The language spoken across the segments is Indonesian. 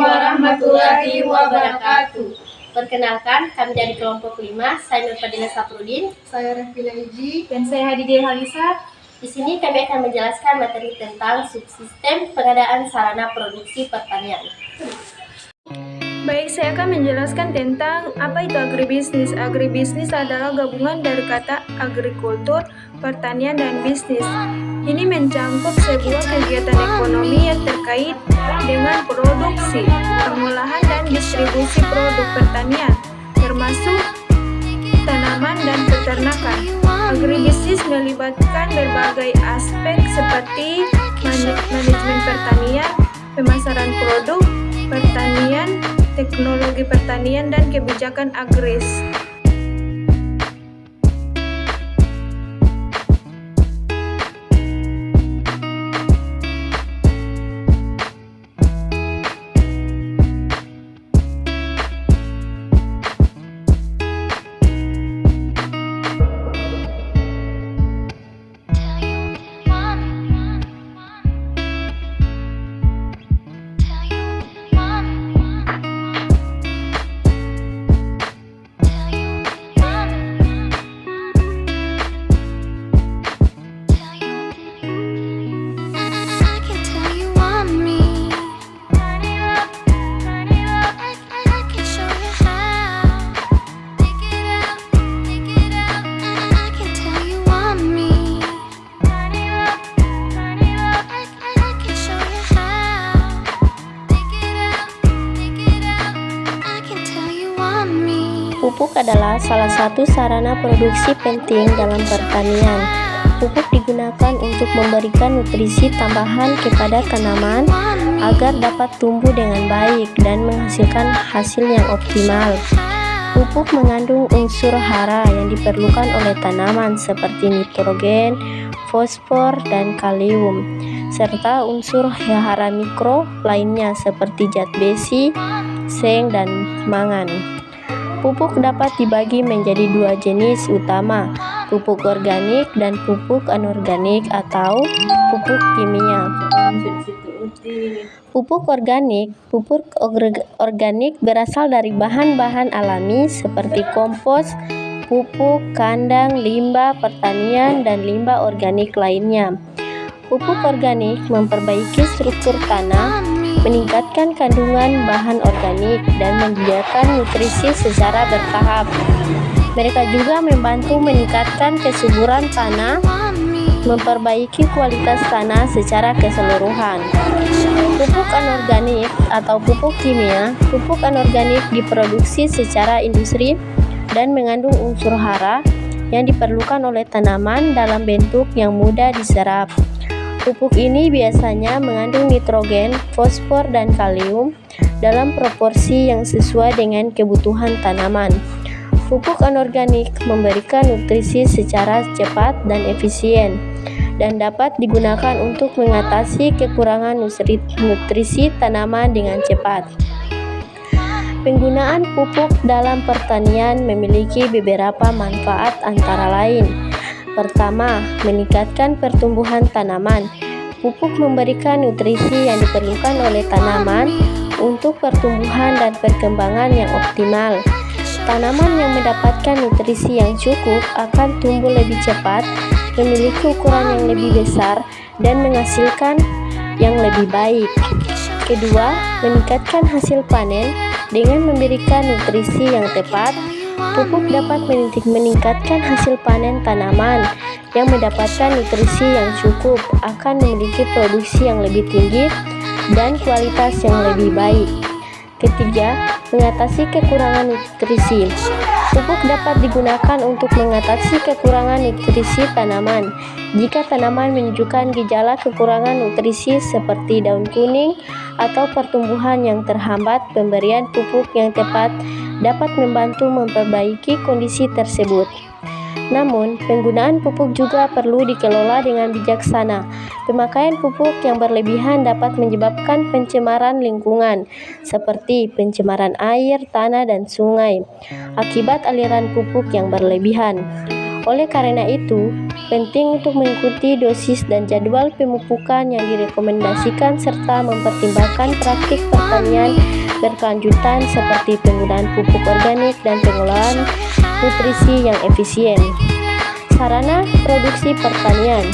warahmatullahi wabarakatuh. Perkenalkan, kami dari kelompok 5, saya Nur Fadila Saprudin, saya Rafila Iji, dan saya Hadidiyah Halisa. Di sini kami akan menjelaskan materi tentang subsistem pengadaan sarana produksi pertanian. Baik, saya akan menjelaskan tentang apa itu agribisnis. Agribisnis adalah gabungan dari kata agrikultur, pertanian, dan bisnis. Ini mencakup sebuah kegiatan ekonomi yang terkait dengan produksi, pengolahan, dan distribusi produk pertanian, termasuk tanaman dan peternakan. Agribisnis melibatkan berbagai aspek seperti manajemen pertanian, pemasaran produk pertanian, teknologi pertanian, dan kebijakan agris. Pupuk adalah salah satu sarana produksi penting dalam pertanian. Pupuk digunakan untuk memberikan nutrisi tambahan kepada tanaman agar dapat tumbuh dengan baik dan menghasilkan hasil yang optimal. Pupuk mengandung unsur hara yang diperlukan oleh tanaman seperti nitrogen, fosfor, dan kalium, serta unsur hara mikro lainnya seperti zat besi, seng, dan mangan. Pupuk dapat dibagi menjadi dua jenis utama, pupuk organik dan pupuk anorganik atau pupuk kimia. Pupuk organik berasal dari bahan-bahan alami seperti kompos, pupuk kandang, limbah pertanian, dan limbah organik lainnya. Pupuk organik memperbaiki struktur tanah, meningkatkan kandungan bahan organik, dan menyediakan nutrisi secara bertahap. Mereka juga membantu meningkatkan kesuburan tanah, memperbaiki kualitas tanah secara keseluruhan. Pupuk anorganik atau pupuk kimia. Pupuk anorganik diproduksi secara industri dan mengandung unsur hara yang diperlukan oleh tanaman dalam bentuk yang mudah diserap. Pupuk ini biasanya mengandung nitrogen, fosfor, dan kalium dalam proporsi yang sesuai dengan kebutuhan tanaman. Pupuk anorganik memberikan nutrisi secara cepat dan efisien dan dapat digunakan untuk mengatasi kekurangan nutrisi tanaman dengan cepat. Penggunaan pupuk dalam pertanian memiliki beberapa manfaat antara lain. Pertama, meningkatkan pertumbuhan tanaman. Pupuk memberikan nutrisi yang diperlukan oleh tanaman untuk pertumbuhan dan perkembangan yang optimal. Tanaman yang mendapatkan nutrisi yang cukup akan tumbuh lebih cepat, memiliki ukuran yang lebih besar, dan menghasilkan yang lebih baik. Kedua, meningkatkan hasil panen dengan memberikan nutrisi yang tepat. Pupuk dapat meningkatkan hasil panen tanaman yang mendapatkan nutrisi yang cukup, akan memiliki produksi yang lebih tinggi dan kualitas yang lebih baik. Ketiga, mengatasi kekurangan nutrisi. Pupuk dapat digunakan untuk mengatasi kekurangan nutrisi tanaman. Jika tanaman menunjukkan gejala kekurangan nutrisi seperti daun kuning atau pertumbuhan yang terhambat, pemberian pupuk yang tepat dapat membantu memperbaiki kondisi tersebut. Namun, penggunaan pupuk juga perlu dikelola dengan bijaksana. Pemakaian pupuk yang berlebihan dapat menyebabkan pencemaran lingkungan, seperti pencemaran air, tanah, dan sungai, akibat aliran pupuk yang berlebihan. Oleh karena itu, penting untuk mengikuti dosis dan jadwal pemupukan yang direkomendasikan serta mempertimbangkan praktik pertanian berkelanjutan seperti penggunaan pupuk organik dan pengolahan nutrisi yang efisien. Sarana produksi pertanian.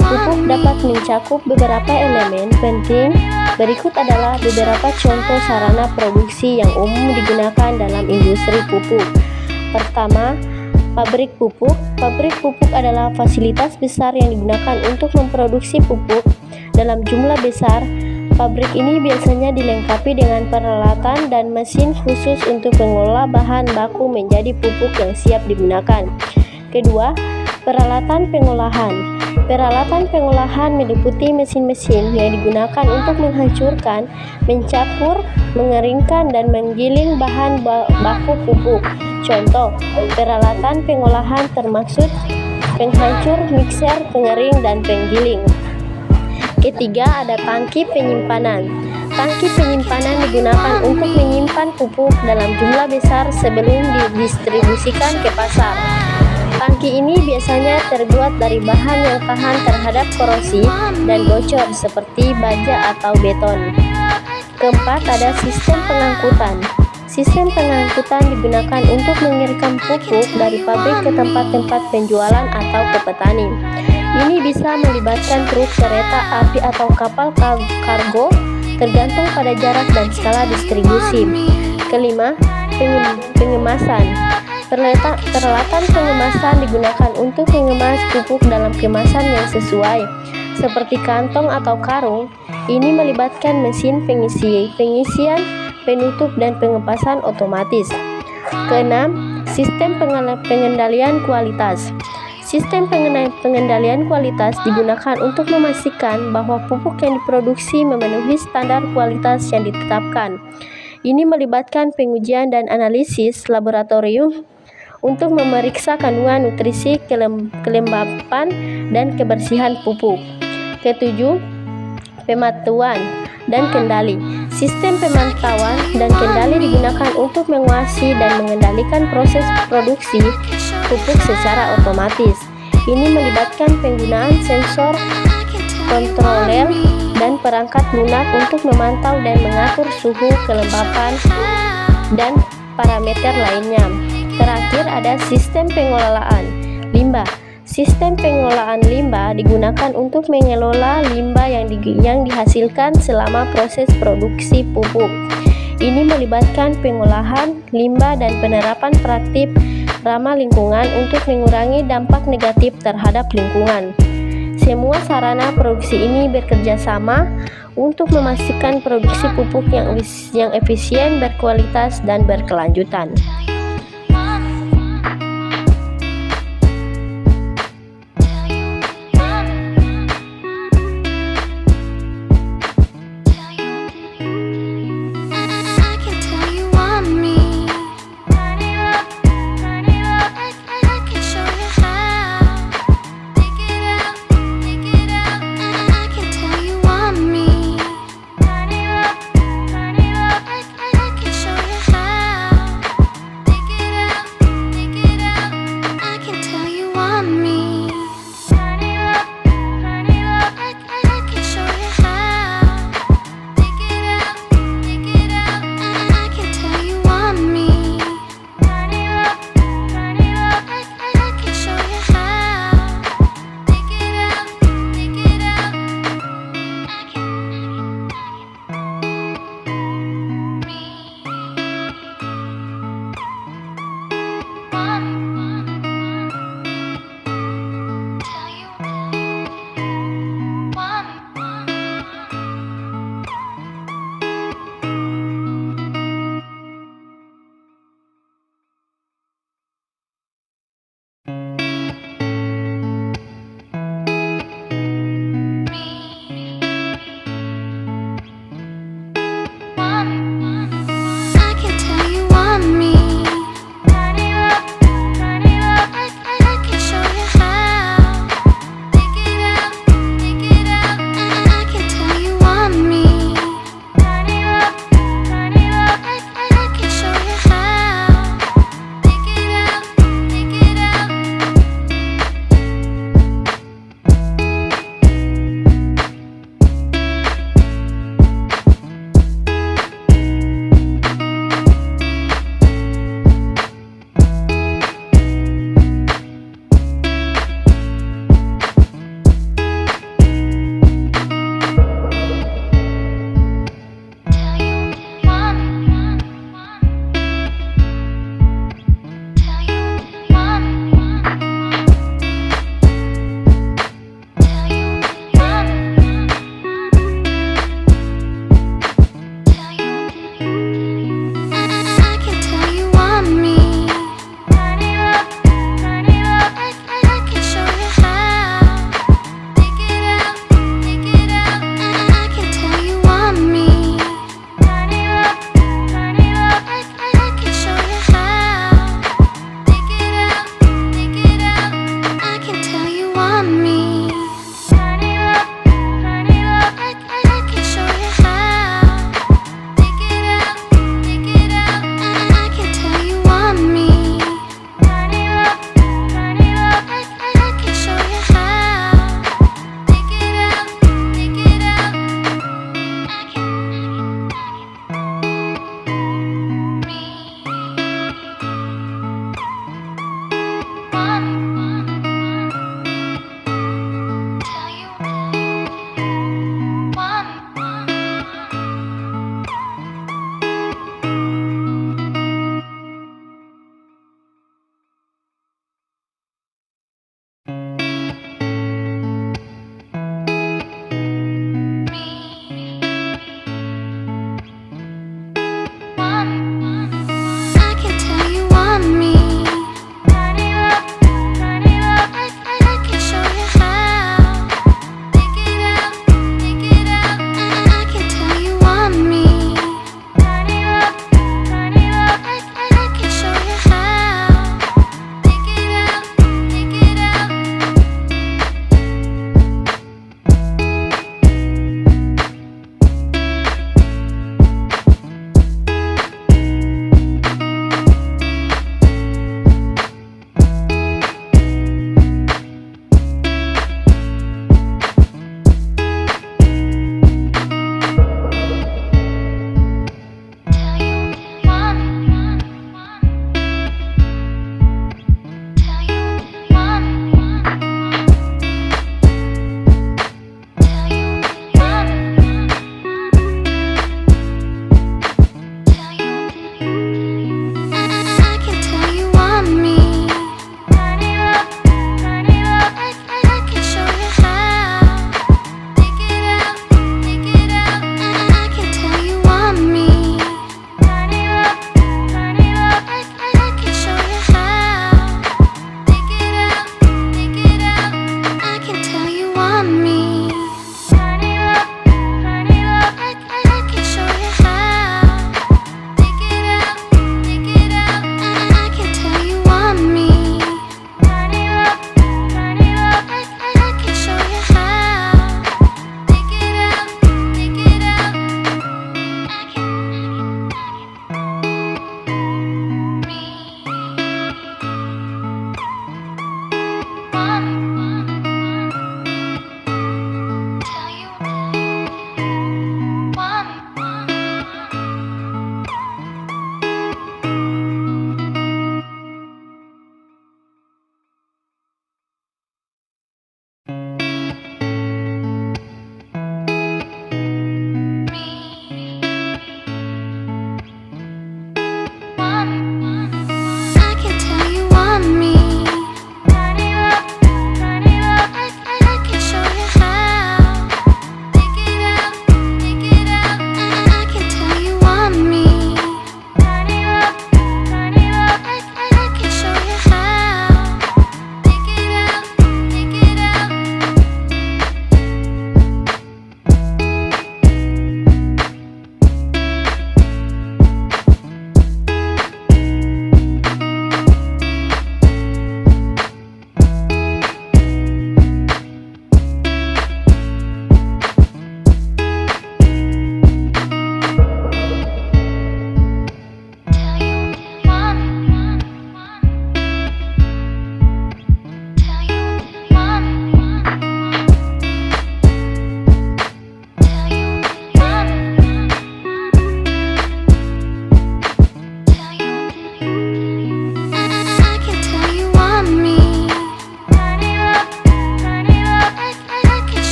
Pupuk dapat mencakup beberapa elemen penting. Berikut adalah beberapa contoh sarana produksi yang umum digunakan dalam industri pupuk. Pertama, pabrik pupuk. Pabrik pupuk adalah fasilitas besar yang digunakan untuk memproduksi pupuk dalam jumlah besar. Pabrik ini biasanya dilengkapi dengan peralatan dan mesin khusus untuk mengolah bahan baku menjadi pupuk yang siap digunakan. Kedua, peralatan pengolahan. Peralatan pengolahan meliputi mesin-mesin yang digunakan untuk menghancurkan, mencampur, mengeringkan, dan menggiling bahan baku pupuk. Contoh, peralatan pengolahan termaksud penghancur, mixer, pengering, dan penggiling. Ketiga, ada tangki penyimpanan. Tangki penyimpanan digunakan untuk menyimpan pupuk dalam jumlah besar sebelum didistribusikan ke pasar. Tangki ini biasanya terbuat dari bahan yang tahan terhadap korosi dan bocor seperti baja atau beton. Keempat, ada sistem pengangkutan. Sistem pengangkutan digunakan untuk mengirimkan pupuk dari pabrik ke tempat-tempat penjualan atau ke petani. Ini bisa melibatkan truk, kereta api, atau kapal kargo, tergantung pada jarak dan skala distribusi. Kelima, pengemasan. Peralatan pengemasan digunakan untuk mengemas pupuk dalam kemasan yang sesuai, seperti kantong atau karung. Ini melibatkan mesin pengisian, penutup, dan pengepasan otomatis. Keenam, sistem pengendalian kualitas. Sistem pengendalian kualitas digunakan untuk memastikan bahwa pupuk yang diproduksi memenuhi standar kualitas yang ditetapkan. Ini melibatkan pengujian dan analisis laboratorium untuk memeriksa kandungan nutrisi, kelembapan, dan kebersihan pupuk. Ketujuh, pemantauan dan kendali. Sistem pemantauan dan kendali digunakan untuk mengawasi dan mengendalikan proses produksi pupuk secara otomatis. Ini melibatkan penggunaan sensor, kontroler, dan perangkat lunak untuk memantau dan mengatur suhu, kelembapan, dan parameter lainnya. Terakhir, ada sistem pengelolaan limbah. Sistem pengelolaan limbah digunakan untuk mengelola limbah yang dihasilkan selama proses produksi pupuk. Ini melibatkan pengolahan limbah dan penerapan praktik ramah lingkungan untuk mengurangi dampak negatif terhadap lingkungan. Semua sarana produksi ini bekerja sama untuk memastikan produksi pupuk yang efisien, berkualitas, dan berkelanjutan.